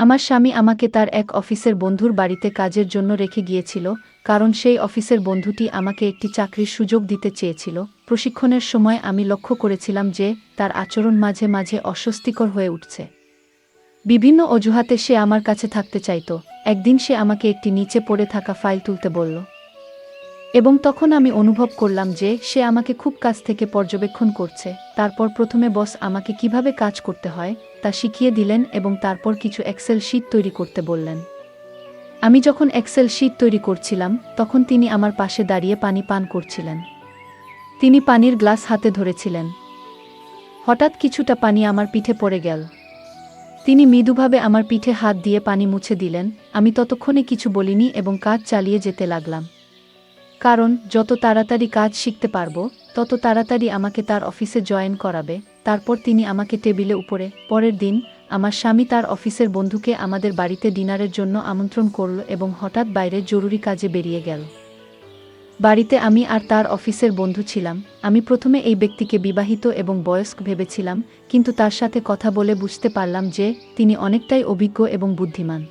আমার স্বামী আমাকে তার এক অফিসের বন্ধুর বাড়িতে কাজের জন্য রেখে গিয়েছিল, কারণ সেই অফিসের বন্ধুটি আমাকে একটি চাকরির সুযোগ দিতে চেয়েছিল। প্রশিক্ষণের সময় আমি লক্ষ্য করেছিলাম যে তার আচরণ মাঝে মাঝে অস্বস্তিকর হয়ে উঠছে। বিভিন্ন অজুহাতে সে আমার কাছে থাকতে চাইত। একদিন সে আমাকে একটি নিচে পড়ে থাকা ফাইল তুলতে বলল, এবং তখন আমি অনুভব করলাম যে সে আমাকে খুব কাছ থেকে পর্যবেক্ষণ করছে। তারপর প্রথমে বস আমাকে কিভাবে কাজ করতে হয় তা শিখিয়ে দিলেন এবং তারপর কিছু এক্সেল শিট তৈরি করতে বললেন। আমি যখন এক্সেল শিট তৈরি করছিলাম তখন তিনি আমার পাশে দাঁড়িয়ে পানি পান করছিলেন। তিনি পানির গ্লাস হাতে ধরেছিলেন। হঠাৎ কিছুটা পানি আমার পিঠে পড়ে গেল। তিনি মৃদুভাবে আমার পিঠে হাত দিয়ে পানি মুছে দিলেন। আমি ততক্ষণে কিছু বলিনি এবং কাজ চালিয়ে যেতে লাগলাম, কারণ যত তাড়াতাড়ি কাজ শিখতে পারবো তত তাড়াতাড়ি আমাকে তার অফিসে জয়েন করাবে। তারপর তিনি আমাকে টেবিলে উপরে। পরের দিন আমার স্বামী তার অফিসের বন্ধুকে আমাদের বাড়িতে ডিনারের জন্য আমন্ত্রণ করল এবং হঠাৎ বাইরে জরুরি কাজে বেরিয়ে গেল। বাড়িতে আমি আর তার অফিসের বন্ধু ছিলাম। আমি প্রথমে এই ব্যক্তিকে বিবাহিত এবং বয়স্ক ভেবেছিলাম, কিন্তু তার সাথে কথা বলে বুঝতে পারলাম যে তিনি অনেকটাই অভিজ্ঞ এবং বুদ্ধিমান।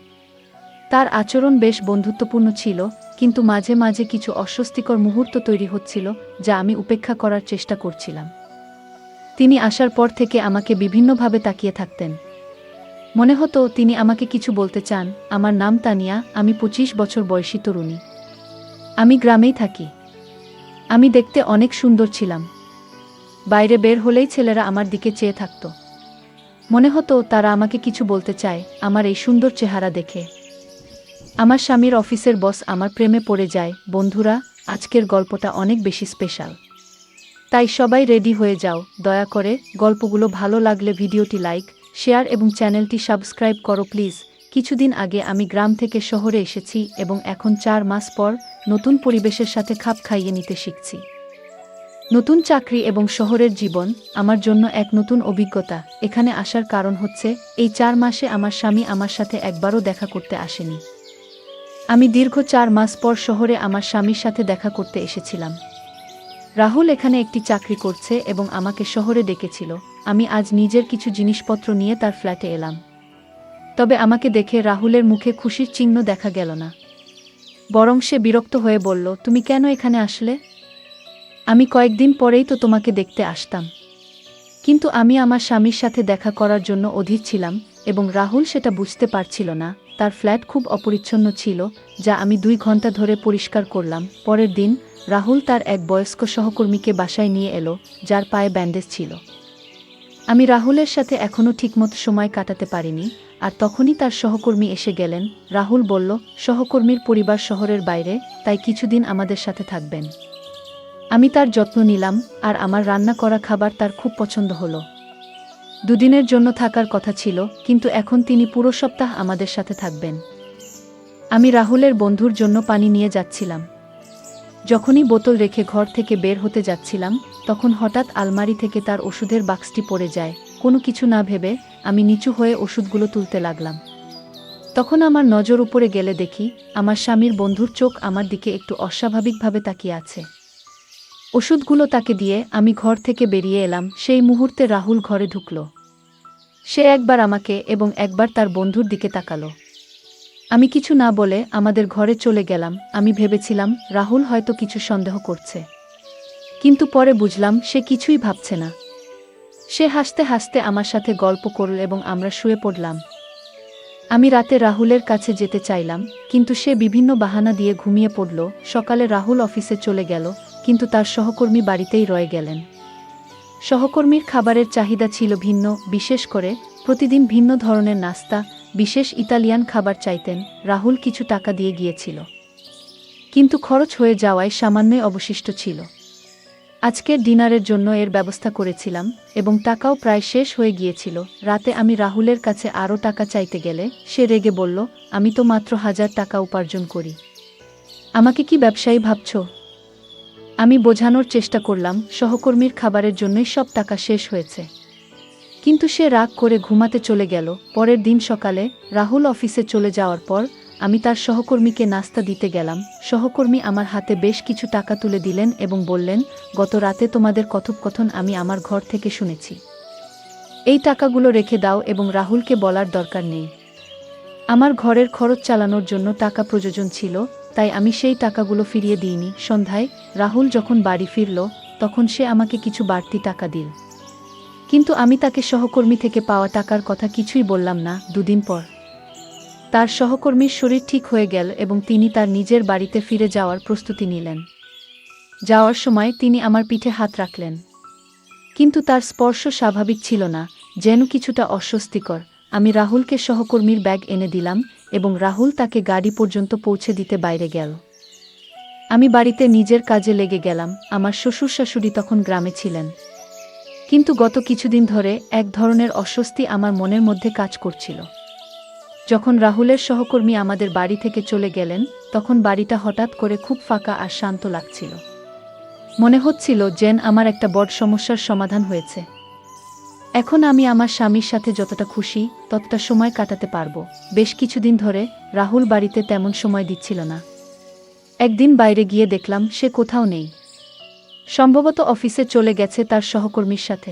তার আচরণ বেশ বন্ধুত্বপূর্ণ ছিল, কিন্তু মাঝে মাঝে কিছু অস্বস্তিকর মুহূর্ত তৈরি হচ্ছিল যা আমি উপেক্ষা করার চেষ্টা করছিলাম। তিনি আসার পর থেকে আমাকে বিভিন্নভাবে তাকিয়ে থাকতেন। মনে হতো তিনি আমাকে কিছু বলতে চান। আমার নাম তানিয়া, আমি 25 বছর বয়সী তরুণী। আমি গ্রামেই থাকি। আমি দেখতে অনেক সুন্দর ছিলাম। বাইরে বের হলেই ছেলেরা আমার দিকে চেয়ে থাকত। মনে হতো তারা আমাকে কিছু বলতে চায় আমার এই সুন্দর চেহারা দেখে। আমার স্বামীর অফিসের বস আমার প্রেমে পড়ে যায়। বন্ধুরা, আজকের গল্পটা অনেক বেশি স্পেশাল, তাই সবাই রেডি হয়ে যাও। দয়া করে গল্পগুলো ভালো লাগলে ভিডিওটি লাইক, শেয়ার এবং চ্যানেলটি সাবস্ক্রাইব করো প্লিজ। কিছুদিন আগে আমি গ্রাম থেকে শহরে এসেছি এবং এখন 4 মাস পর নতুন পরিবেশের সাথে খাপ খাইয়ে নিতে শিখছি। নতুন চাকরি এবং শহরের জীবন আমার জন্য এক নতুন অভিজ্ঞতা। এখানে আসার কারণ হচ্ছে এই 4 মাসে আমার স্বামী আমার সাথে একবারও দেখা করতে আসেনি। আমি দীর্ঘ 4 মাস পর শহরে আমার স্বামীর সাথে দেখা করতে এসেছিলাম। রাহুল এখানে একটি চাকরি করছে এবং আমাকে শহরে ডেকেছিল। আমি আজ নিজের কিছু জিনিসপত্র নিয়ে তার ফ্ল্যাটে এলাম। তবে আমাকে দেখে রাহুলের মুখে খুশির চিহ্ন দেখা গেল না। বরং সে বিরক্ত হয়ে বলল, তুমি কেন এখানে আসলে? আমি কয়েকদিন পরেই তো তোমাকে দেখতে আসতাম। কিন্তু আমি আমার স্বামীর সাথে দেখা করার জন্য অধীর ছিলাম এবং রাহুল সেটা বুঝতে পারছিল না। তার ফ্ল্যাট খুব অপরিচ্ছন্ন ছিল, যা আমি 2 ঘন্টা ধরে পরিষ্কার করলাম। পরের দিন রাহুল তার এক বয়স্ক সহকর্মীকে বাসায় নিয়ে এলো, যার পায়ে ব্যান্ডেজ ছিল। আমি রাহুলের সাথে এখনও ঠিকমতো সময় কাটাতে পারিনি, আর তখনই তার সহকর্মী এসে গেলেন। রাহুল বলল, সহকর্মীর পরিবার শহরের বাইরে, তাই কিছুদিন আমাদের সাথে থাকবেন। আমি তার যত্ন নিলাম, আর আমার রান্না করা খাবার তার খুব পছন্দ হলো। 2 দিনের জন্য থাকার কথা ছিল, কিন্তু এখন তিনি পুরো সপ্তাহ আমাদের সাথে থাকবেন। আমি রাহুলের বন্ধুর জন্য পানি নিয়ে যাচ্ছিলাম। যখনই বোতল রেখে ঘর থেকে বের হতে যাচ্ছিলাম, তখন হঠাৎ আলমারি থেকে তার ওষুধের বাক্সটি পড়ে যায়। কোনো কিছু না ভেবে আমি নিচু হয়ে ওষুধগুলো তুলতে লাগলাম। তখন আমার নজর উপরে গেলে দেখি আমার স্বামীর বন্ধুর চোখ আমার দিকে একটু অস্বাভাবিকভাবে তাকিয়ে আছে। ওষুধগুলো তাকে দিয়ে আমি ঘর থেকে বেরিয়ে এলাম। সেই মুহূর্তে রাহুল ঘরে ঢুকল। সে একবার আমাকে এবং একবার তার বন্ধুর দিকে তাকালো। আমি কিছু না বলে আমাদের ঘরে চলে গেলাম। আমি ভেবেছিলাম রাহুল হয়তো কিছু সন্দেহ করছে, কিন্তু পরে বুঝলাম সে কিছুই ভাবছে না। সে হাসতে হাসতে আমার সাথে গল্প করল এবং আমরা শুয়ে পড়লাম। আমি রাতে রাহুলের কাছে যেতে চাইলাম, কিন্তু সে বিভিন্ন বাহানা দিয়ে ঘুমিয়ে পড়ল। সকালে রাহুল অফিসে চলে গেল, কিন্তু তার সহকর্মী বাড়িতেই রয়ে গেলেন। সহকর্মীর খাবারের চাহিদা ছিল ভিন্ন, বিশেষ করে প্রতিদিন ভিন্ন ধরনের নাস্তা, বিশেষ ইতালিয়ান খাবার চাইতেন। রাহুল কিছু টাকা দিয়ে গিয়েছিল, কিন্তু খরচ হয়ে যাওয়ায় সামান্যই অবশিষ্ট ছিল। আজকের ডিনারের জন্য এর ব্যবস্থা করেছিলাম এবং টাকাও প্রায় শেষ হয়ে গিয়েছিল। রাতে আমি রাহুলের কাছে আরও টাকা চাইতে গেলে সে রেগে বলল, আমি তো মাত্র 1000 টাকা উপার্জন করি, আমাকে কি ব্যবসায়ী ভাবছ? আমি বোঝানোর চেষ্টা করলাম সহকর্মীর খাবারের জন্যই সব টাকা শেষ হয়েছে, কিন্তু সে রাগ করে ঘুমাতে চলে গেল। পরের দিন সকালে রাহুল অফিসে চলে যাওয়ার পর আমি তার সহকর্মীকে নাস্তা দিতে গেলাম। সহকর্মী আমার হাতে বেশ কিছু টাকা তুলে দিলেন এবং বললেন, গত রাতে তোমাদের কথোপকথন আমি আমার ঘর থেকে শুনেছি। এই টাকাগুলো রেখে দাও এবং রাহুলকে বলার দরকার নেই। আমার ঘরের খরচ চালানোর জন্য টাকা প্রয়োজন ছিল, তাই আমি সেই টাকাগুলো ফিরিয়ে দিইনি। সন্ধ্যায় রাহুল যখন বাড়ি ফিরল, তখন সে আমাকে কিছু বাড়তি টাকা দিল। কিন্তু আমি তাকে সহকর্মী থেকে পাওয়া টাকার কথা কিছুই বললাম না। দুদিন পর তার সহকর্মীর শরীর ঠিক হয়ে গেল এবং তিনি তার নিজের বাড়িতে ফিরে যাওয়ার প্রস্তুতি নিলেন। যাওয়ার সময় তিনি আমার পিঠে হাত রাখলেন, কিন্তু তার স্পর্শ স্বাভাবিক ছিল না, যেন কিছুটা অস্বস্তিকর। আমি রাহুলকে সহকর্মীর ব্যাগ এনে দিলাম এবং রাহুল তাকে গাড়ি পর্যন্ত পৌঁছে দিতে বাইরে গেল। আমি বাড়িতে নিজের কাজে লেগে গেলাম। আমার শ্বশুর শাশুড়ি তখন গ্রামে ছিলেন, কিন্তু গত কিছুদিন ধরে এক ধরনের অস্বস্তি আমার মনের মধ্যে কাজ করছিল। যখন রাহুলের সহকর্মী আমাদের বাড়ি থেকে চলে গেলেন, তখন বাড়িটা হঠাৎ করে খুব ফাঁকা আর শান্ত লাগছিল। মনে হচ্ছিল যেন আমার একটা বড় সমস্যার সমাধান হয়েছে। এখন আমি আমার স্বামীর সাথে যতটা খুশি ততটা সময় কাটাতে পারবো। বেশ কিছুদিন ধরে রাহুল বাড়িতে তেমন সময় দিচ্ছিল না। একদিন বাইরে গিয়ে দেখলাম সে কোথাও নেই। সম্ভবত অফিসে চলে গেছে তার সহকর্মীর সাথে।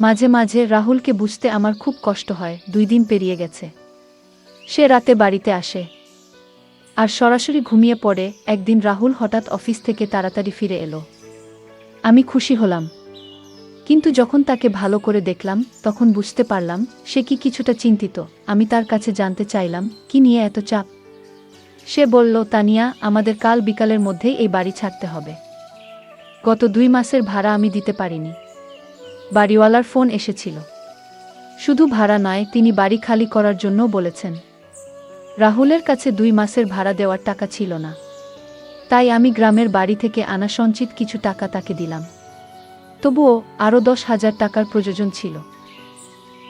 মাঝে মাঝে রাহুলকে বুঝতে আমার খুব কষ্ট হয়। 2 দিন পেরিয়ে গেছে, সে রাতে বাড়িতে আসে আর সরাসরি ঘুমিয়ে পড়ে। একদিন রাহুল হঠাৎ অফিস থেকে তাড়াতাড়ি ফিরে এলো। আমি খুশি হলাম, কিন্তু যখন তাকে ভালো করে দেখলাম তখন বুঝতে পারলাম সে কিছুটা চিন্তিত। আমি তার কাছে জানতে চাইলাম, কি নিয়ে এত চাপ? সে বলল, তানিয়া, আমাদের কাল বিকালের মধ্যেই এই বাড়ি ছাড়তে হবে। গত 2 মাসের ভাড়া আমি দিতে পারিনি। বাড়িওয়ালার ফোন এসেছিল। শুধু ভাড়া নয়, তিনি বাড়ি খালি করার জন্যও বলেছেন। রাহুলের কাছে 2 মাসের ভাড়া দেওয়ার টাকা ছিল না, তাই আমি গ্রামের বাড়ি থেকে আনা সঞ্চিত কিছু টাকা তাকে দিলাম। তবুও আরও 10,000 টাকার প্রয়োজন ছিল।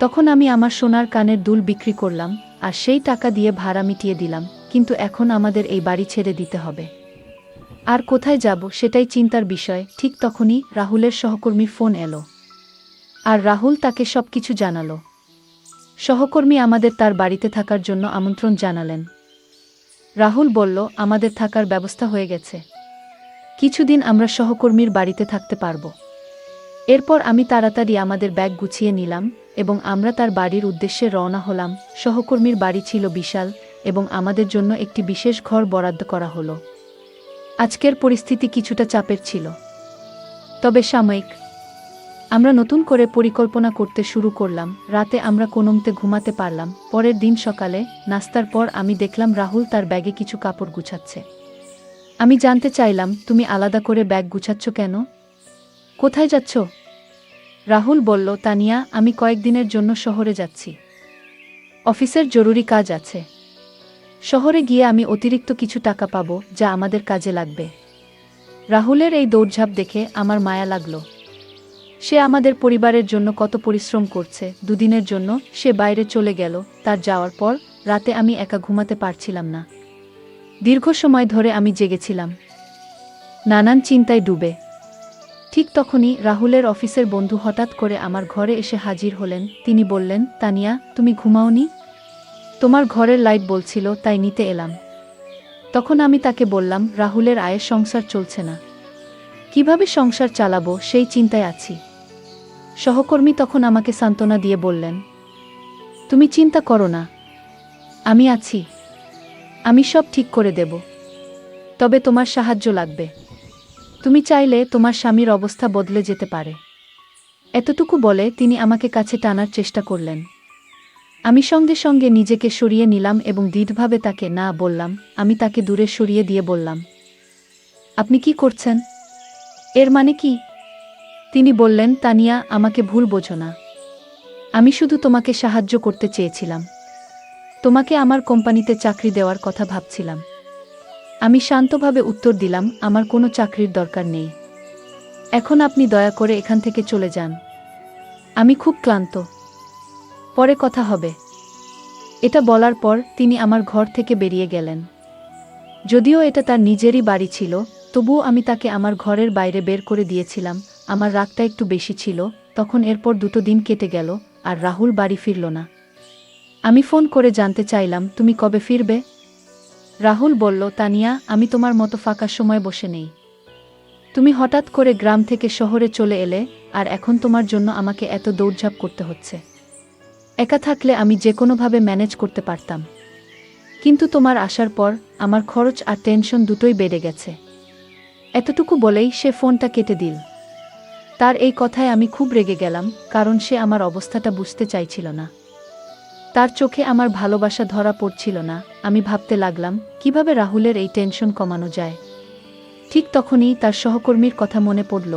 তখন আমি আমার সোনার কানের দুল বিক্রি করলাম আর সেই টাকা দিয়ে ভাড়া মিটিয়ে দিলাম। কিন্তু এখন আমাদের এই বাড়ি ছেড়ে দিতে হবে। আর কোথায় যাব সেটাই চিন্তার বিষয়। ঠিক তখনই রাহুলের সহকর্মীর ফোন এলো আর রাহুল তাকে সবকিছু জানালো। সহকর্মী আমাদের তার বাড়িতে থাকার জন্য আমন্ত্রণ জানালেন। রাহুল বলল, আমাদের থাকার ব্যবস্থা হয়ে গেছে, কিছুদিন আমরা সহকর্মীর বাড়িতে থাকতে পারবো। এরপর আমি তাড়াতাড়ি আমাদের ব্যাগ গুছিয়ে নিলাম এবং আমরা তার বাড়ির উদ্দেশ্যে রওনা হলাম। সহকর্মীর বাড়ি ছিল বিশাল এবং আমাদের জন্য একটি বিশেষ ঘর বরাদ্দ করা হলো। আজকের পরিস্থিতি কিছুটা চাপের ছিল, তবে সাময়িক। আমরা নতুন করে পরিকল্পনা করতে শুরু করলাম। রাতে আমরা কোনোমতে ঘুমাতে পারলাম। পরের দিন সকালে নাস্তার পর আমি দেখলাম রাহুল তার ব্যাগে কিছু কাপড় গুছাচ্ছে। আমি জানতে চাইলাম, তুমি আলাদা করে ব্যাগ গুছাচ্ছ কেন? কোথায় যাচ্ছ? রাহুল বলল, তানিয়া, আমি কয়েকদিনের জন্য শহরে যাচ্ছি। অফিসের জরুরি কাজ আছে। শহরে গিয়ে আমি অতিরিক্ত কিছু টাকা পাবো, যা আমাদের কাজে লাগবে। রাহুলের এই দৌড়ঝাঁপ দেখে আমার মায়া লাগলো। সে আমাদের পরিবারের জন্য কত পরিশ্রম করছে। 2 দিনের জন্য সে বাইরে চলে গেল। তার যাওয়ার পর রাতে আমি একা ঘুমাতে পারছিলাম না। দীর্ঘ সময় ধরে আমি জেগেছিলাম, নানান চিন্তায় ডুবে। ঠিক তখনই রাহুলের অফিসের বন্ধু হঠাৎ করে আমার ঘরে এসে হাজির হলেন। তিনি বললেন, তানিয়া, তুমি ঘুমাওনি? তোমার ঘরের লাইট বলছিল, তাই নিতে এলাম। তখন আমি তাকে বললাম, রাহুলের আয়ের সংসার চলছে না, কিভাবে সংসার চালাবো সেই চিন্তায় আছি। সহকর্মী তখন আমাকে সান্ত্বনা দিয়ে বললেন, তুমি চিন্তা করো না, আমি আছি, আমি সব ঠিক করে দেব। তবে তোমার সাহায্য লাগবে। তুমি চাইলে তোমার স্বামীর অবস্থা বদলে যেতে পারে। এতটুকু বলে তিনি আমাকে কাছে টানার চেষ্টা করলেন। আমি সঙ্গে সঙ্গে নিজেকে সরিয়ে নিলাম এবং দৃঢ়ভাবে তাকে না বললাম। আমি তাকে দূরে সরিয়ে দিয়ে বললাম, আপনি কি করছেন? এর মানে কি? তিনি বললেন, তানিয়া, আমাকে ভুল বোঝো না। আমি শুধু তোমাকে সাহায্য করতে চেয়েছিলাম। তোমাকে আমার কোম্পানিতে চাকরি দেওয়ার কথা ভাবছিলাম। আমি শান্তভাবে উত্তর দিলাম, আমার কোনো চাকরির দরকার নেই। এখন আপনি দয়া করে এখান থেকে চলে যান। আমি খুব ক্লান্ত, পরে কথা হবে। এটা বলার পর তিনি আমার ঘর থেকে বেরিয়ে গেলেন। যদিও এটা তার নিজেরই বাড়ি ছিল, তবুও আমি তাকে আমার ঘরের বাইরে বের করে দিয়েছিলাম। আমার রাগটা একটু বেশি ছিল। তখন এরপর 2 দিন কেটে গেল আর রাহুল বাড়ি ফিরল না। আমি ফোন করে জানতে চাইলাম, তুমি কবে ফিরবে? রাহুল বলল, তানিয়া, আমি তোমার মতো ফাঁকা সময় বসে নেই। তুমি হঠাৎ করে গ্রাম থেকে শহরে চলে এলে আর এখন তোমার জন্য আমাকে এত দৌড়ঝাঁপ করতে হচ্ছে। একা থাকলে আমি যে কোনোভাবে ম্যানেজ করতে পারতাম। কিন্তু তোমার আসার পর আমার খরচ আর টেনশন দুটোই বেড়ে গেছে। এতটুকু বলেই সে ফোনটা কেটে দিল। তার এই কথায় আমি খুব রেগে গেলাম, কারণ সে আমার অবস্থাটা বুঝতে চাইছিল না। তার চোখে আমার ভালোবাসা ধরা পড়ছিল না। আমি ভাবতে লাগলাম কিভাবে রাহুলের এই টেনশন কমানো যায়। ঠিক তখনই তার সহকর্মীর কথা মনে পড়ল।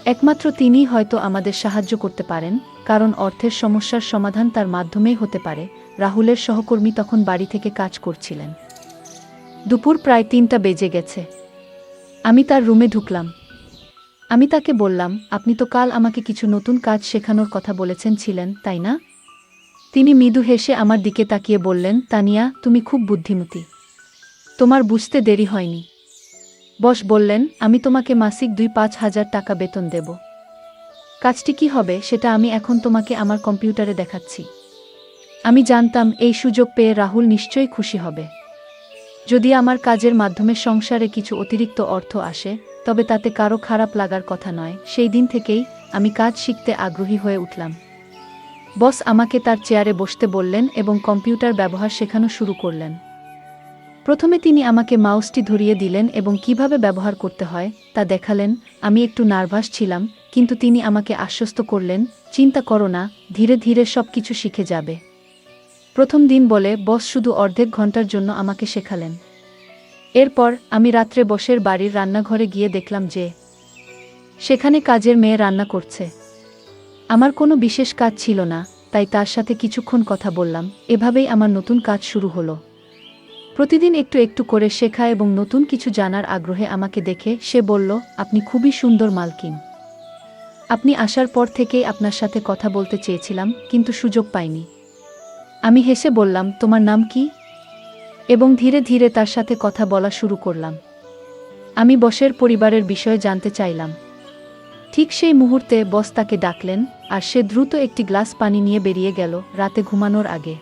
একমাত্র তিনিই হয়তো আমাদের সাহায্য করতে পারেন, কারণ অর্থের সমস্যার সমাধান তার মাধ্যমেই হতে পারে। রাহুলের সহকর্মী তখন বাড়ি থেকে কাজ করছিলেন। দুপুর প্রায় ৩টা বেজে গেছে। আমি তার রুমে ঢুকলাম। আমি তাকে বললাম, আপনি তো কাল আমাকে কিছু নতুন কাজ শেখানোর কথা বলেছেন ছিলেন, তাই না? তিনি মৃদু হেসে আমার দিকে তাকিয়ে বললেন, তানিয়া, তুমি খুব বুদ্ধিমতী। তোমার বুঝতে দেরি হয়নি। বস বললেন, আমি তোমাকে মাসিক ২-৫ হাজার টাকা বেতন দেব। কাজটি কি হবে সেটা আমি এখন তোমাকে আমার কম্পিউটারে দেখাচ্ছি। আমি জানতাম এই সুযোগ পেয়ে রাহুল নিশ্চয়ই খুশি হবে। যদি আমার কাজের মাধ্যমে সংসারে কিছু অতিরিক্ত অর্থ আসে, তবে তাতে কারো খারাপ লাগার কথা নয়। সেই দিন থেকেই আমি কাজ শিখতে আগ্রহী হয়ে উঠলাম। বস আমাকে তার চেয়ারে বসতে বললেন এবং কম্পিউটার ব্যবহার শেখানো শুরু করলেন। প্রথমে তিনি আমাকে মাউসটি ধরিয়ে দিলেন এবং কিভাবে ব্যবহার করতে হয় তা দেখালেন। আমি একটু নার্ভাস ছিলাম, কিন্তু তিনি আমাকে আশ্বস্ত করলেন, চিন্তা করো না, ধীরে ধীরে সবকিছু শিখে যাবে। প্রথম দিন বলে বস শুধু অর্ধেক ঘন্টার জন্য আমাকে শেখালেন। এরপর আমি রাত্রে বসের বাড়ির রান্নাঘরে গিয়ে দেখলাম যে সেখানে কাজের মেয়ে রান্না করছে। আমার কোনো বিশেষ কাজ ছিল না, তাই তার সাথে কিছুক্ষণ কথা বললাম। এভাবেই আমার নতুন কাজ শুরু হলো। প্রতিদিন একটু একটু করে শেখা এবং নতুন কিছু জানার আগ্রহে আমাকে দেখে সে বলল, আপনি খুবই সুন্দর মালকিন। আপনি আসার পর থেকেই আপনার সাথে কথা বলতে চেয়েছিলাম, কিন্তু সুযোগ পাইনি। আমি হেসে বললাম, তোমার নাম কি? এবং ধীরে ধীরে তার সাথে কথা বলা শুরু করলাম। আমি বসের পরিবারের বিষয়ে জানতে চাইলাম। ঠিক সেই মুহূর্তে বস তাকে ডাকলেন, আর সে দ্রুত একটি গ্লাস পানি নিয়ে বেরিয়ে গেল। রাতে ঘুমানোর আগে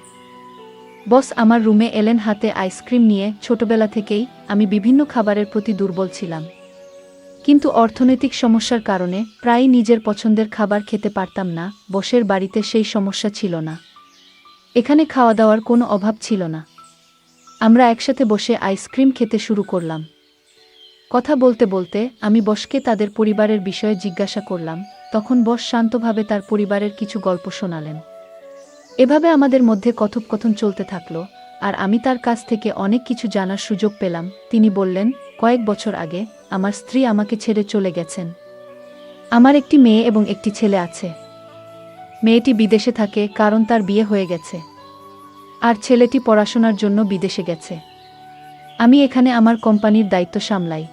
বস আমার রুমে এলেন হাতে আইসক্রিম নিয়ে। ছোটবেলা থেকেই আমি বিভিন্ন খাবারের প্রতি দুর্বল ছিলাম, কিন্তু অর্থনৈতিক সমস্যার কারণে প্রায়ই নিজের পছন্দের খাবার খেতে পারতাম না। বসের বাড়িতে সেই সমস্যা ছিল না। এখানে খাওয়া দাওয়ার কোনো অভাব ছিল না। আমরা একসাথে বসে আইসক্রিম খেতে শুরু করলাম। কথা বলতে বলতে আমি বসকে তাদের পরিবারের বিষয়ে জিজ্ঞাসা করলাম। তখন বস শান্তভাবে তার পরিবারের কিছু গল্প শোনালেন। এভাবে আমাদের মধ্যে কথোপকথন চলতে থাকলো, আর আমি তার কাছ থেকে অনেক কিছু জানার সুযোগ পেলাম। তিনি বললেন, কয়েক বছর আগে আমার স্ত্রী আমাকে ছেড়ে চলে গেছেন। আমার একটি মেয়ে এবং একটি ছেলে আছে। মেয়েটি বিদেশে থাকে কারণ তার বিয়ে হয়ে গেছে, আর ছেলেটি পড়াশোনার জন্য বিদেশে গেছে। আমি এখানে আমার কোম্পানির দায়িত্ব সামলাই।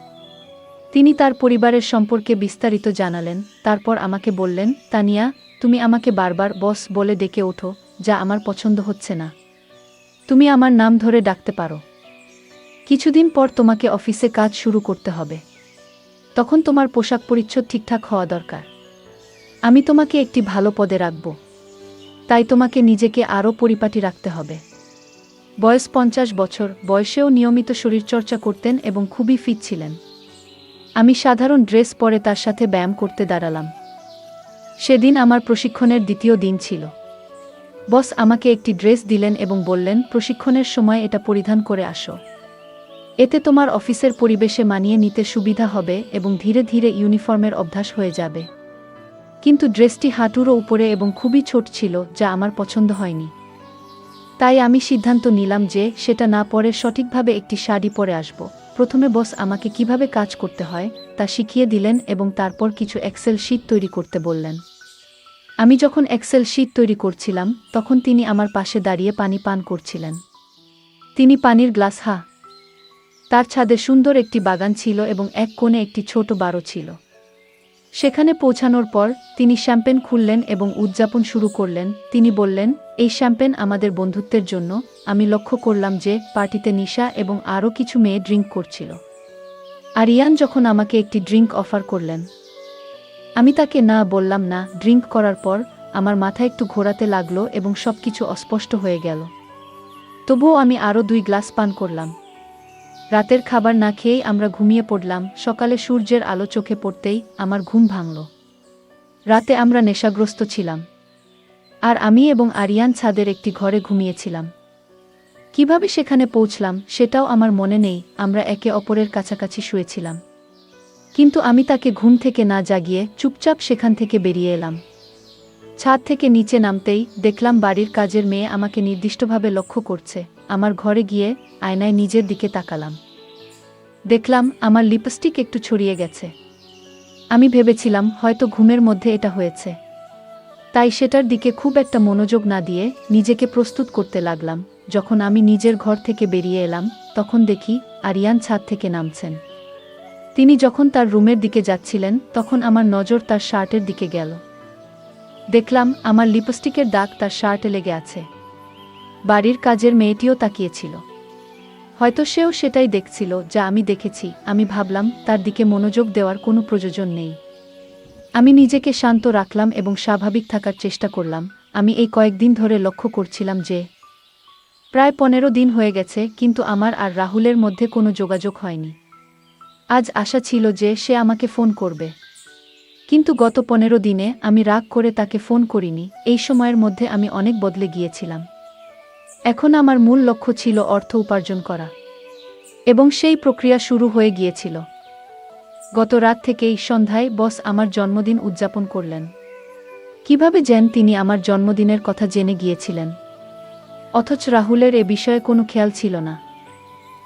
তিনি তার পরিবারের সম্পর্কে বিস্তারিত জানালেন। তারপর আমাকে বললেন, তানিয়া, তুমি আমাকে বারবার বস বলে ডেকে ওঠো, যা আমার পছন্দ হচ্ছে না। তুমি আমার নাম ধরে ডাকতে পারো। কিছুদিন পর তোমাকে অফিসে কাজ শুরু করতে হবে। তখন তোমার পোশাক পরিচ্ছদ ঠিকঠাক হওয়া দরকার। আমি তোমাকে একটি ভালো পদে রাখব, তাই তোমাকে নিজেকে আরও পরিপাটি রাখতে হবে। বয়স 50 বছর, বয়সেও নিয়মিত শরীরচর্চা করতেন এবং খুবই ফিট ছিলেন। আমি সাধারণ ড্রেস পরে তার সাথে ব্যায়াম করতে দাঁড়ালাম। সেদিন আমার প্রশিক্ষণের দ্বিতীয় দিন ছিল। বস আমাকে একটি ড্রেস দিলেন এবং বললেন, প্রশিক্ষণের সময় এটা পরিধান করে আসো। এতে তোমার অফিসের পরিবেশে মানিয়ে নিতে সুবিধা হবে এবং ধীরে ধীরে ইউনিফর্মের অভ্যাস হয়ে যাবে। কিন্তু ড্রেসটি হাঁটুরও উপরে এবং খুবই ছোট ছিল, যা আমার পছন্দ হয়নি। তাই আমি সিদ্ধান্ত নিলাম যে সেটা না পরে সঠিকভাবে একটি শাড়ি পরে আসব। প্রথমে বস আমাকে কিভাবে কাজ করতে হয় তা শিখিয়ে দিলেন এবং তারপর কিছু এক্সেল শিট তৈরি করতে বললেন। আমি যখন এক্সেল শিট তৈরি করছিলাম, তখন তিনি আমার পাশে দাঁড়িয়ে পানি পান করছিলেন। তিনি পানির গ্লাস তার ছাদে সুন্দর একটি বাগান ছিল এবং এক কোণে একটি ছোট বারো ছিল। সেখানে পৌঁছানোর পর তিনি শ্যাম্পেন খুললেন এবং উদযাপন শুরু করলেন। তিনি বললেন, এই শ্যাম্পেন আমাদের বন্ধুত্বের জন্য। আমি লক্ষ্য করলাম যে পার্টিতে নিশা এবং আরও কিছু মেয়ে ড্রিঙ্ক করছিল। আরিয়ান যখন আমাকে একটি ড্রিঙ্ক অফার করলেন, আমি তাকে না বললাম না। ড্রিঙ্ক করার পর আমার মাথা একটু ঘোরাতে লাগলো এবং সবকিছু অস্পষ্ট হয়ে গেল। তবুও আমি আরও 2 গ্লাস পান করলাম। রাতের খাবার না খেয়েই আমরা ঘুমিয়ে পড়লাম। সকালে সূর্যের আলো চোখে পড়তেই আমার ঘুম ভাঙল। রাতে আমরা নেশাগ্রস্ত ছিলাম, আর আমি এবং আরিয়ান ছাদের একটি ঘরে ঘুমিয়েছিলাম। কিভাবে সেখানে পৌঁছলাম সেটাও আমার মনে নেই। আমরা একে অপরের কাছাকাছি শুয়েছিলাম, কিন্তু আমি তাকে ঘুম থেকে না জাগিয়ে চুপচাপ সেখান থেকে বেরিয়ে এলাম। ছাদ থেকে নিচে নামতেই দেখলাম বাড়ির কাজের মেয়ে আমাকে নির্দিষ্টভাবে লক্ষ্য করছে। আমার ঘরে গিয়ে আয়নায় নিজের দিকে তাকালাম। দেখলাম আমার লিপস্টিক একটু ছড়িয়ে গেছে। আমি ভেবেছিলাম হয়তো ঘুমের মধ্যে এটা হয়েছে, তাই সেটার দিকে খুব একটা মনোযোগ না দিয়ে নিজেকে প্রস্তুত করতে লাগলাম। যখন আমি নিজের ঘর থেকে বেরিয়ে এলাম, তখন দেখি আরিয়ান ছাদ থেকে নামছেন। তিনি যখন তার রুমের দিকে যাচ্ছিলেন, তখন আমার নজর তার শার্টের দিকে গেল। দেখলাম আমার লিপস্টিকের দাগ তার শার্টে লেগে আছে। বাড়ির কাজের মেয়েটিও তাকিয়েছিল। হয়তো সেও সেটাই দেখছিল যা আমি দেখেছি। আমি ভাবলাম তার দিকে মনোযোগ দেওয়ার কোনো প্রয়োজন নেই। আমি নিজেকে শান্ত রাখলাম এবং স্বাভাবিক থাকার চেষ্টা করলাম। আমি এই কয়েকদিন ধরে লক্ষ্য করছিলাম যে প্রায় 15 দিন হয়ে গেছে, কিন্তু আমার আর রাহুলের মধ্যে কোনো যোগাযোগ হয়নি। আজ আশা ছিল যে সে আমাকে ফোন করবে, কিন্তু গত 15 দিনে আমি রাগ করে তাকে ফোন করিনি। এই সময়ের মধ্যে আমি অনেক বদলে গিয়েছিলাম। এখন আমার মূল লক্ষ্য ছিল অর্থ উপার্জন করা, এবং সেই প্রক্রিয়া শুরু হয়ে গিয়েছিল। গত রাত থেকেই সন্ধ্যায় বস আমার জন্মদিন উদযাপন করলেন। কিভাবে যেন তিনি আমার জন্মদিনের কথা জেনে গিয়েছিলেন, অথচ রাহুলের এ বিষয়ে কোনো খেয়াল ছিল না।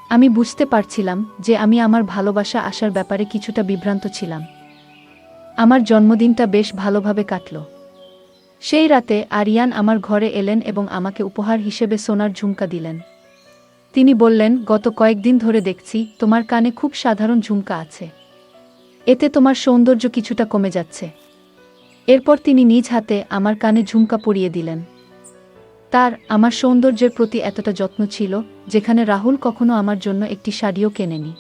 আমি বুঝতে পারছিলাম যে আমি আমার ভালোবাসা আসার ব্যাপারে কিছুটা বিভ্রান্ত ছিলাম। আমার জন্মদিনটা বেশ ভালোভাবে কাটল। সেই রাতে আরিয়ান আমার ঘরে এলেন এবং আমাকে উপহার হিসেবে সোনার ঝুমকা দিলেন। তিনি বললেন, গত কয়েকদিন ধরে দেখছি তোমার কানে খুব সাধারণ ঝুমকা আছে, এতে তোমার সৌন্দর্য কিছুটা কমে যাচ্ছে। এরপর তিনি নিজ হাতে আমার কানে ঝুমকা পরিয়ে দিলেন। তার আমার সৌন্দর্যের প্রতি এতটা যত্ন ছিল, যেখানে রাহুল কখনো আমার জন্য একটি শাড়িও কেনেনি।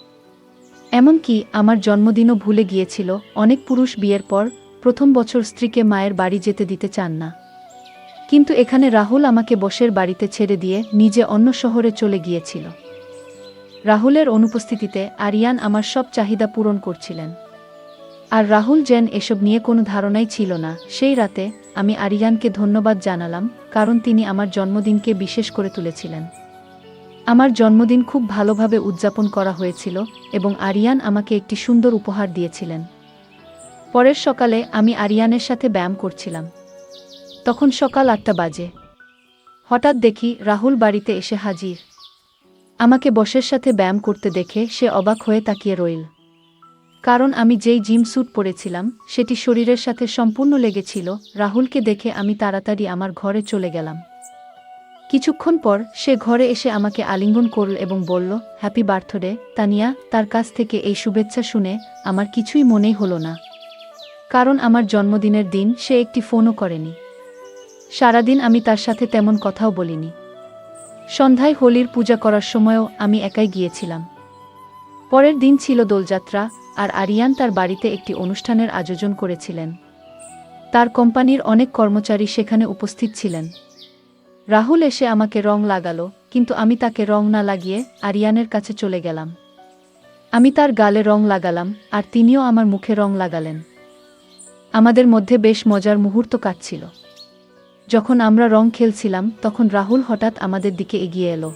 এমনকি আমার জন্মদিনও ভুলে গিয়েছিল। অনেক পুরুষ বিয়ের পর প্রথম বছর স্ত্রীকে মায়ের বাড়ি যেতে দিতে চান না, কিন্তু এখানে রাহুল আমাকে বসের বাড়িতে ছেড়ে দিয়ে নিজে অন্য শহরে চলে গিয়েছিল। রাহুলের অনুপস্থিতিতে আরিয়ান আমার সব চাহিদা পূরণ করছিলেন, আর রাহুল যেন এসব নিয়ে কোনো ধারণাই ছিল না। সেই রাতে আমি আরিয়ানকে ধন্যবাদ জানালাম, কারণ তিনি আমার জন্মদিনকে বিশেষ করে তুলেছিলেন। আমার জন্মদিন খুব ভালোভাবে উদযাপন করা হয়েছিল এবং আরিয়ান আমাকে একটি সুন্দর উপহার দিয়েছিলেন। পরের সকালে আমি আরিয়ানের সাথে ব্যায়াম করছিলাম। তখন সকাল 8টা বাজে। হঠাৎ দেখি রাহুল বাড়িতে এসে হাজির। আমাকে বসের সাথে ব্যায়াম করতে দেখে সে অবাক হয়ে তাকিয়ে রইল, কারণ আমি যেই জিম স্যুট পরেছিলাম সেটি শরীরের সাথে সম্পূর্ণ লেগেছিল। রাহুলকে দেখে আমি তাড়াতাড়ি আমার ঘরে চলে গেলাম। কিছুক্ষণ পর সে ঘরে এসে আমাকে আলিঙ্গন করল এবং বলল, হ্যাপি বার্থডে তানিয়া। তার কাছ থেকে এই শুভেচ্ছা শুনে আমার কিছুই মনেই হলো না, কারণ আমার জন্মদিনের দিন সে একটি ফোনও করেনি। সারাদিন আমি তার সাথে তেমন কথাও বলিনি। সন্ধ্যায় হোলির পূজা করার সময়ও আমি একাই গিয়েছিলাম। পরের দিন ছিল দোলযাত্রা, আর আরিয়ান তার বাড়িতে একটি অনুষ্ঠানের আয়োজন করেছিলেন। তার কোম্পানির অনেক কর্মচারী সেখানে উপস্থিত ছিলেন। রাহুল এসে আমাকে রং লাগালো, কিন্তু আমি তাকে রং না লাগিয়ে আরিয়ানের কাছে চলে গেলাম। আমি তার গালে রং লাগালাম, আর তিনিও আমার মুখে রং লাগালেন। আমাদের মধ্যে বেশ মজার মুহূর্ত কাটছিল। যখন আমরা রং খেলছিলাম, তখন রাহুল হঠাৎ আমাদের দিকে এগিয়ে এলো।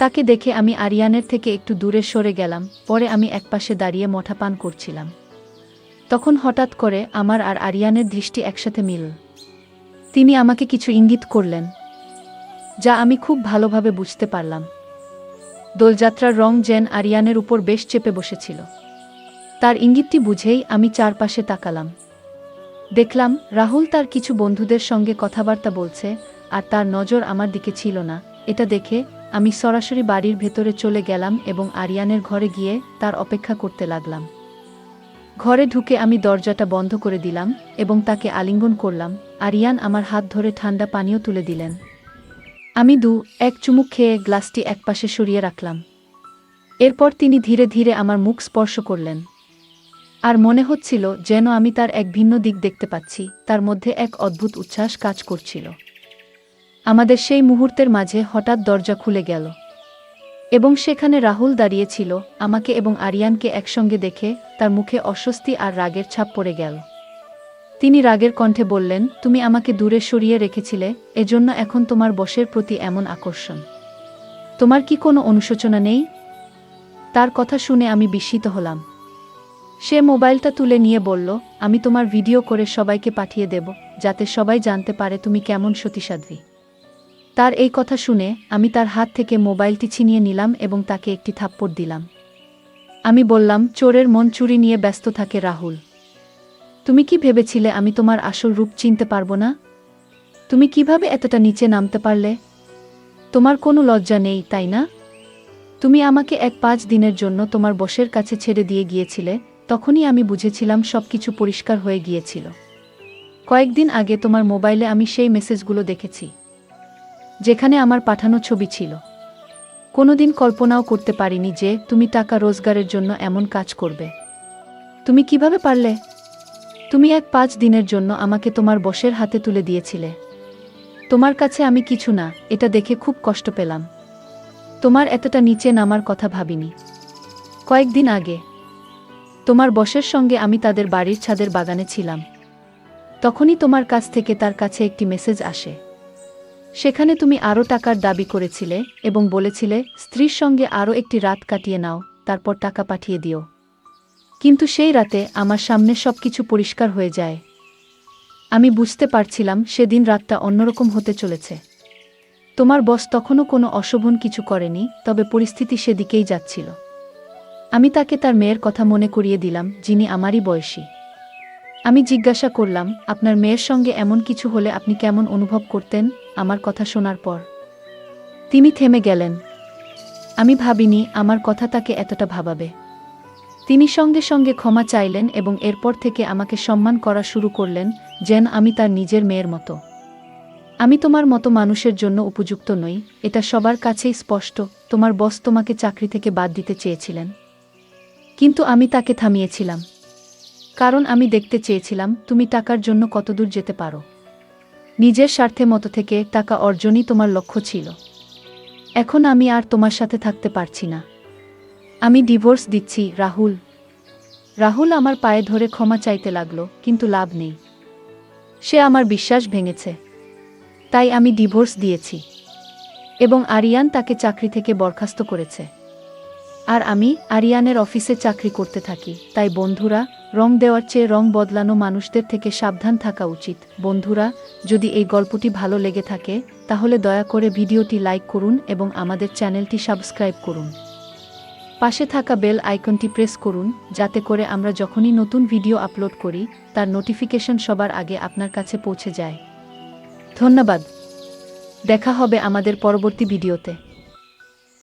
তাকে দেখে আমি আরিয়ানের থেকে একটু দূরে সরে গেলাম। পরে আমি একপাশে দাঁড়িয়ে মঠা পান করছিলাম। তখন হঠাৎ করে আমার আর আরিয়ানের দৃষ্টি একসাথে মিলল। তিনি আমাকে কিছু ইঙ্গিত করলেন, যা আমি খুব ভালোভাবে বুঝতে পারলাম। দোলযাত্রার রং যেন আরিয়ানের উপর বেশ চেপে বসেছিল। তার ইঙ্গিতটি বুঝেই আমি চারপাশে তাকালাম। দেখলাম রাহুল তার কিছু বন্ধুদের সঙ্গে কথাবার্তা বলছে, আর তার নজর আমার দিকে ছিল না। এটা দেখে আমি সরাসরি বাড়ির ভেতরে চলে গেলাম এবং আরিয়ানের ঘরে গিয়ে তার অপেক্ষা করতে লাগলাম। ঘরে ঢুকে আমি দরজাটা বন্ধ করে দিলাম এবং তাকে আলিঙ্গন করলাম। আরিয়ান আমার হাত ধরে ঠান্ডা পানীয় তুলে দিলেন। আমি এক চুমুক খেয়ে গ্লাসটি একপাশে সরিয়ে রাখলাম। এরপর তিনি ধীরে ধীরে আমার মুখ স্পর্শ করলেন, আর মনে হচ্ছিল যেন আমি তার এক ভিন্ন দিক দেখতে পাচ্ছি। তার মধ্যে এক অদ্ভুত উচ্ছ্বাস কাজ করছিল। আমাদের সেই মুহূর্তের মাঝে হঠাৎ দরজা খুলে গেল এবং সেখানে রাহুল দাঁড়িয়েছিল। আমাকে এবং আরিয়ানকে একসঙ্গে দেখে তার মুখে অস্বস্তি আর রাগের ছাপ পড়ে গেল। তিনি রাগের কণ্ঠে বললেন, তুমি আমাকে দূরে সরিয়ে রেখেছিলে, এজন্য এখন তোমার বসের প্রতি এমন আকর্ষণ। তোমার কি কোনো অনুশোচনা নেই? তার কথা শুনে আমি বিস্মিত হলাম। সে মোবাইলটা তুলে নিয়ে বলল, আমি তোমার ভিডিও করে সবাইকে পাঠিয়ে দেব, যাতে সবাই জানতে পারে তুমি কেমন সতীসাধ্বী। তার এই কথা শুনে আমি তার হাত থেকে মোবাইলটি ছিনিয়ে নিলাম এবং তাকে একটি থাপ্পড় দিলাম। আমি বললাম, চোরের মন চুরি নিয়ে ব্যস্ত থাকে রাহুল। তুমি কি ভেবেছিলে আমি তোমার আসল রূপ চিনতে পারবো না? তুমি কিভাবে এতটা নিচে নামতে পারলে? তোমার কোনো লজ্জা নেই, তাই না? তুমি আমাকে 5 দিনের জন্য তোমার বসের কাছে ছেড়ে দিয়ে গিয়েছিলে, তখনই আমি বুঝেছিলাম সবকিছু পরিষ্কার হয়ে গিয়েছিল। কয়েকদিন আগে তোমার মোবাইলে আমি সেই মেসেজগুলো দেখেছি, যেখানে আমার পাঠানো ছবি ছিল। কোনোদিন কল্পনাও করতে পারিনি যে তুমি টাকা রোজগারের জন্য এমন কাজ করবে। তুমি কিভাবে পারলে? তুমি 5 দিনের জন্য আমাকে তোমার বসের হাতে তুলে দিয়েছিলে। তোমার কাছে আমি কিছু না, এটা দেখে খুব কষ্ট পেলাম। তোমার এতটা নিচে নামার কথা ভাবিনি। কয়েকদিন আগে তোমার বসের সঙ্গে আমি তাদের বাড়ির ছাদের বাগানে ছিলাম। তখনই তোমার কাছ থেকে তার কাছে একটি মেসেজ আসে। সেখানে তুমি আরও টাকার দাবি করেছিলে এবং বলেছিলে স্ত্রীর সঙ্গে আরও একটি রাত কাটিয়ে নাও, তারপর টাকা পাঠিয়ে দিও। কিন্তু সেই রাতে আমার সামনে সবকিছু পরিষ্কার হয়ে যায়। আমি বুঝতে পারছিলাম সেদিন রাতটা অন্যরকম হতে চলেছে। তোমার বস তখনও কোনো অশোভন কিছু করেনি, তবে পরিস্থিতি সেদিকেই যাচ্ছিল। আমি তাকে তার মেয়ের কথা মনে করিয়ে দিলাম, যিনি আমারই বয়সী। আমি জিজ্ঞাসা করলাম, আপনার মেয়ের সঙ্গে এমন কিছু হলে আপনি কেমন অনুভব করতেন? আমার কথা শোনার পর তিনি থেমে গেলেন। আমি ভাবিনি আমার কথা তাকে এতটা ভাবাবে। তিনি সঙ্গে সঙ্গে ক্ষমা চাইলেন এবং এরপর থেকে আমাকে সম্মান করা শুরু করলেন, যেন আমি তার নিজের মেয়ের মতো। আমি তোমার মতো মানুষের জন্য উপযুক্ত নই, এটা সবার কাছেই স্পষ্ট। তোমার বস তোমাকে চাকরি থেকে বাদ দিতে চেয়েছিলেন, কিন্তু আমি তাকে থামিয়েছিলাম। কারণ আমি দেখতে চেয়েছিলাম তুমি টাকার জন্য কতদূর যেতে পারো। নিজের স্বার্থে মতো থেকে টাকা অর্জনই তোমার লক্ষ্য ছিল। এখন আমি আর তোমার সাথে থাকতে পারছি না। আমি ডিভোর্স দিচ্ছি, রাহুল। রাহুল আমার পায়ে ধরে ক্ষমা চাইতে লাগলো, কিন্তু লাভ নেই। সে আমার বিশ্বাস ভেঙেছে। তাই আমি ডিভোর্স দিয়েছি এবং আরিয়ান তাকে চাকরি থেকে বরখাস্ত করেছে। আর আমি আরিয়ানের অফিসে চাকরি করতে থাকি। তাই বন্ধুরা, রং দেওয়ার চেয়ে রং বদলানো মানুষদের থেকে সাবধান থাকা উচিত। বন্ধুরা, যদি এই গল্পটি ভালো লেগে থাকে তাহলে দয়া করে ভিডিওটি লাইক করুন এবং আমাদের চ্যানেলটি সাবস্ক্রাইব করুন। পাশে থাকা বেল আইকনটি প্রেস করুন, যাতে করে আমরা যখনই নতুন ভিডিও আপলোড করি তার নোটিফিকেশন সবার আগে আপনার কাছে পৌঁছে যায়। ধন্যবাদ। দেখা হবে আমাদের পরবর্তী ভিডিওতে।